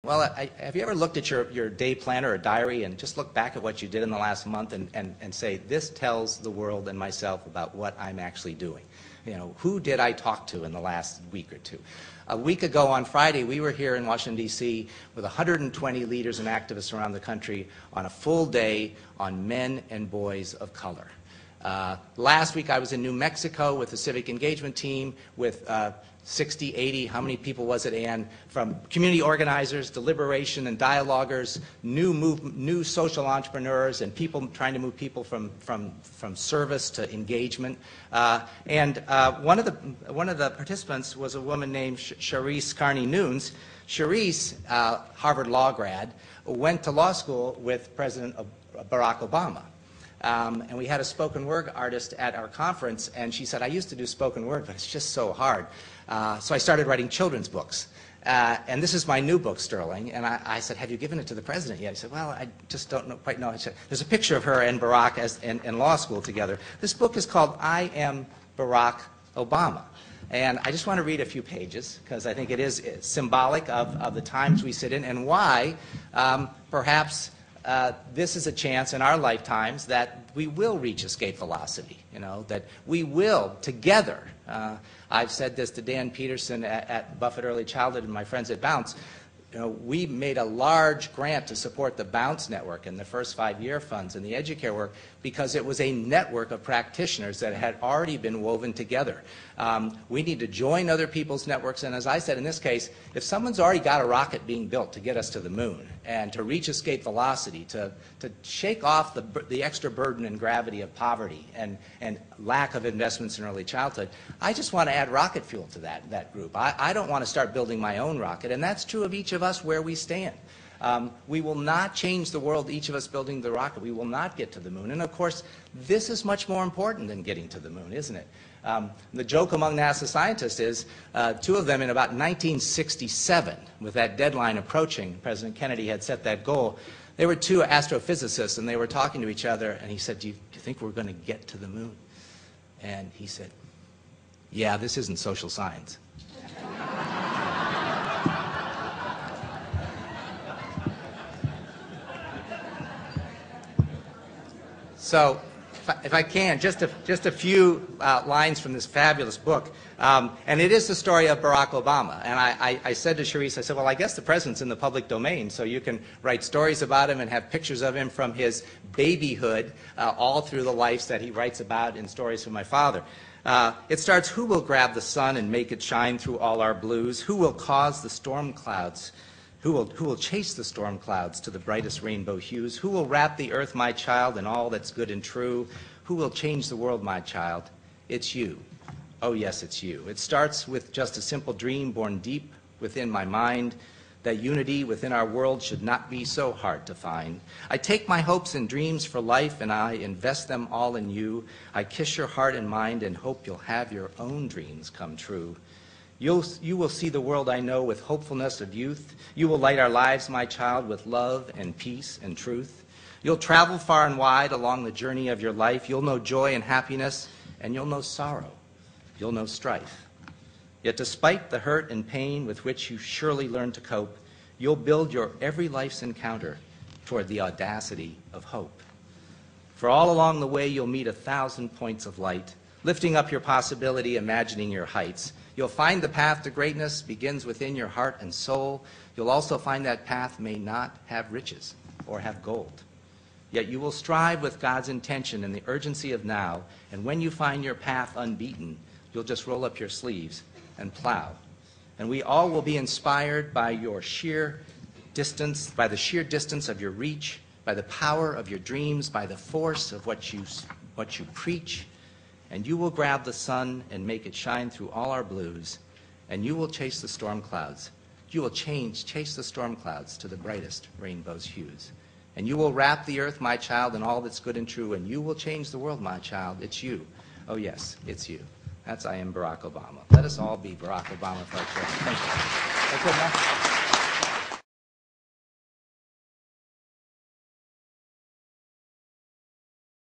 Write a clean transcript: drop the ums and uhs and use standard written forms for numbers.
Well, have you ever looked at your day planner or diary and just look back at what you did in the last month and say, this tells the world and myself about what I'm actually doing? You know, who did I talk to in the last week or two? A week ago on Friday, we were here in Washington, D.C. with 120 leaders and activists around the country on a full day on men and boys of color. Last week I was in New Mexico with the civic engagement team with 60, 80, how many people was it, Ann, from community organizers, deliberation and dialoguers, new social entrepreneurs, and people trying to move people from service to engagement. One of the participants was a woman named Charisse Carney-Nunes. Charisse, Harvard law grad, went to law school with President Barack Obama. And we had a spoken word artist at our conference, and she said, I used to do spoken word, but it's just so hard. So I started writing children's books. And this is my new book, Sterling. And I said, have you given it to the president yet? He said, well, I just don't quite know. I said, there's a picture of her and Barack in law school together. This book is called I Am Barack Obama. And I just want to read a few pages, because I think it is symbolic of the times we sit in and why perhaps this is a chance in our lifetimes that we will reach escape velocity, you know, that we will together. I've said this to Dan Peterson at Buffett Early Childhood and my friends at Bounce. You know, we made a large grant to support the Bounce Network and the first 5-year funds and the Educare work because it was a network of practitioners that had already been woven together. We need to join other people's networks, and as I said in this case, if someone's already got a rocket being built to get us to the moon and to reach escape velocity, to shake off the extra burden and gravity of poverty and lack of investments in early childhood, I just want to add rocket fuel to that group. I don't want to start building my own rocket, and that's true of each of us where we stand. We will not change the world, each of us building the rocket. We will not get to the moon. And of course, this is much more important than getting to the moon, isn't it? The joke among NASA scientists is two of them in about 1967, with that deadline approaching, President Kennedy had set that goal. They were two astrophysicists, and they were talking to each other, and he said, do you think we're going to get to the moon? And he said, yeah, this isn't social science. So, if I can, just a few lines from this fabulous book. And it is the story of Barack Obama. And I said to Charisse, I said, well, I guess the president's in the public domain, so you can write stories about him and have pictures of him from his babyhood all through the lives that he writes about in Stories from My Father. It starts, who will grab the sun and make it shine through all our blues? Who will cause the storm clouds? Who will chase the storm clouds to the brightest rainbow hues? Who will wrap the earth, my child, in all that's good and true? Who will change the world, my child? It's you. Oh, yes, it's you. It starts with just a simple dream born deep within my mind, that unity within our world should not be so hard to find. I take my hopes and dreams for life, and I invest them all in you. I kiss your heart and mind and hope you'll have your own dreams come true. You will see the world I know with hopefulness of youth. You will light our lives, my child, with love and peace and truth. You'll travel far and wide along the journey of your life. You'll know joy and happiness, and you'll know sorrow. You'll know strife. Yet despite the hurt and pain with which you surely learn to cope, you'll build your every life's encounter toward the audacity of hope. For all along the way, you'll meet 1,000 points of light, lifting up your possibility, imagining your heights. You'll find the path to greatness begins within your heart and soul. You'll also find that path may not have riches or have gold. Yet you will strive with God's intention and the urgency of now, and when you find your path unbeaten, you'll just roll up your sleeves and plow. And we all will be inspired by your sheer distance, by the sheer distance of your reach, by the power of your dreams, by the force of what you preach. And you will grab the sun and make it shine through all our blues, and you will chase the storm clouds. You will chase the storm clouds to the brightest rainbow's hues. And you will wrap the earth, my child, in all that's good and true, and you will change the world, my child. It's you. Oh, yes, it's you. That's I Am Barack Obama. Let us all be Barack Obama for our children. Thank you. That's good enough?